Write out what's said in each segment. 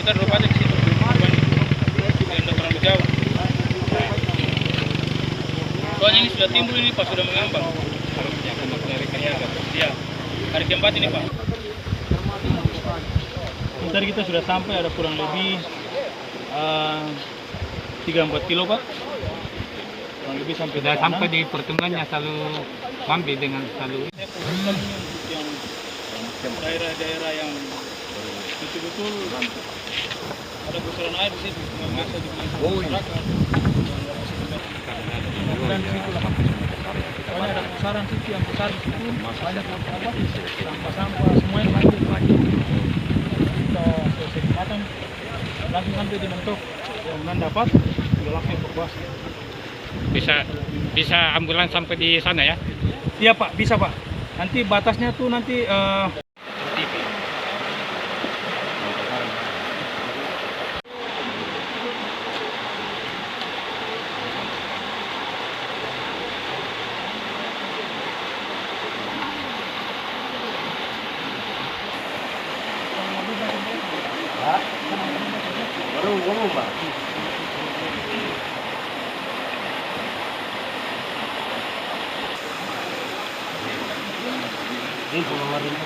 kita drop aja ke situ. Yang udah terlalu jauh. Soalnya ini sudah timbul ini Pak, sudah mengambang. Harusnya karena penarikannya agak. Iya. Hari keempat ini Pak. Tadi kita sudah sampai, ada kurang lebih 3-4 kilo Pak. Kurang lebih sampai sudah sampai di pertengahannya, selalu mampi dengan selalu. Yang daerah-daerah yang betul-betul ada bocoran air di situ, nggak biasa digunakan masyarakat. Dan di situ lah, pokoknya ada pusaran situ yang besar di situ, banyak sampah-sampah semuanya banjir. Kita selesai matang, langsung sampai di Mentok, yang dapat sudah langsung evakuasi. Bisa ambulans sampai di sana ya? Iya Pak, bisa Pak. Nanti batasnya tuh nanti baru Pak. Ini pengeluaran ini.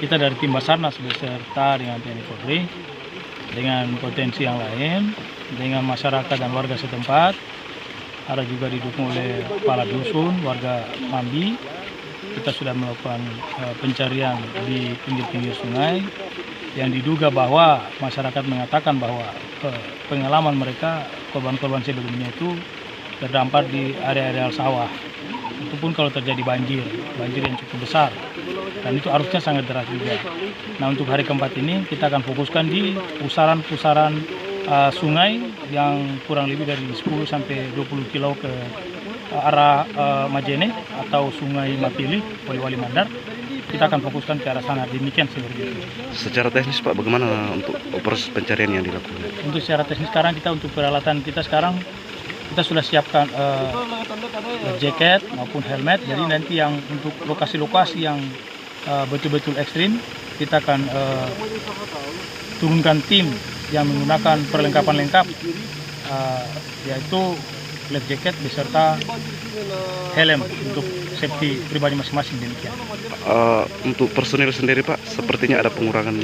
Kita dari tim Basarnas beserta dengan TNI Polri, dengan potensi yang lain, dengan masyarakat dan warga setempat, ada juga didukung oleh kepala dusun, warga Mambi. Kita sudah melakukan pencarian di pinggir-pinggir sungai yang diduga bahwa masyarakat mengatakan bahwa pengalaman mereka korban-korban sebelumnya itu terdampar di area-area sawah. Itu pun kalau terjadi banjir yang cukup besar, dan itu arusnya sangat deras juga. Nah, untuk hari keempat ini kita akan fokuskan di pusaran-pusaran sungai yang kurang lebih dari 10 sampai 20 kilo ke arah Majene atau Sungai Mapili, Poliwali Mandar. Kita akan fokuskan ke arah sana, demikian seperti itu. Secara teknis Pak, bagaimana untuk operasi pencarian yang dilakukan? Untuk secara teknis sekarang kita untuk peralatan kita sekarang kita sudah siapkan jaket maupun helmet. Jadi nanti yang untuk lokasi-lokasi yang betul-betul ekstrim, kita akan turunkan tim yang menggunakan perlengkapan lengkap, yaitu life jacket beserta helm untuk safety pribadi masing-masing, demikian. Untuk personil sendiri Pak, sepertinya ada pengurangan.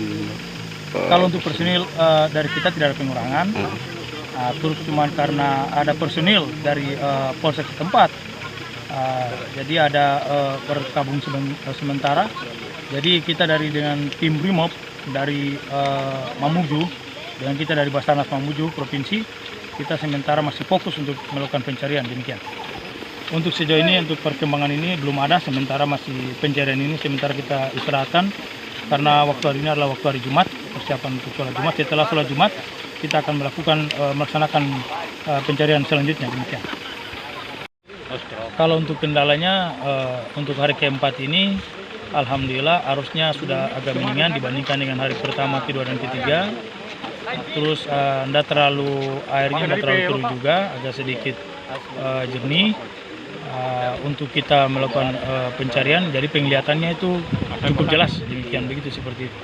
Kalau untuk personil dari kita tidak ada pengurangan. Terus cuma karena ada personil dari polsek setempat, jadi ada bergabung sementara. Jadi kita dengan tim Brimob dari Mamuju, dengan kita dari Basarnas Mamuju Provinsi, kita sementara masih fokus untuk melakukan pencarian, demikian. Untuk sejauh ini untuk perkembangan ini belum ada, sementara masih pencarian ini sementara kita istirahatkan karena waktu hari ini adalah waktu hari Jumat, persiapan untuk sholat Jumat. Setelah sholat Jumat kita akan melaksanakan pencarian selanjutnya, demikian. Kalau untuk kendalanya untuk hari keempat ini alhamdulillah arusnya sudah agak mendingan dibandingkan dengan hari pertama, kedua dan ketiga. Terus airnya tidak terlalu turun juga, agak sedikit jernih. Untuk kita melakukan pencarian, jadi penglihatannya itu cukup jelas, demikian begitu seperti itu.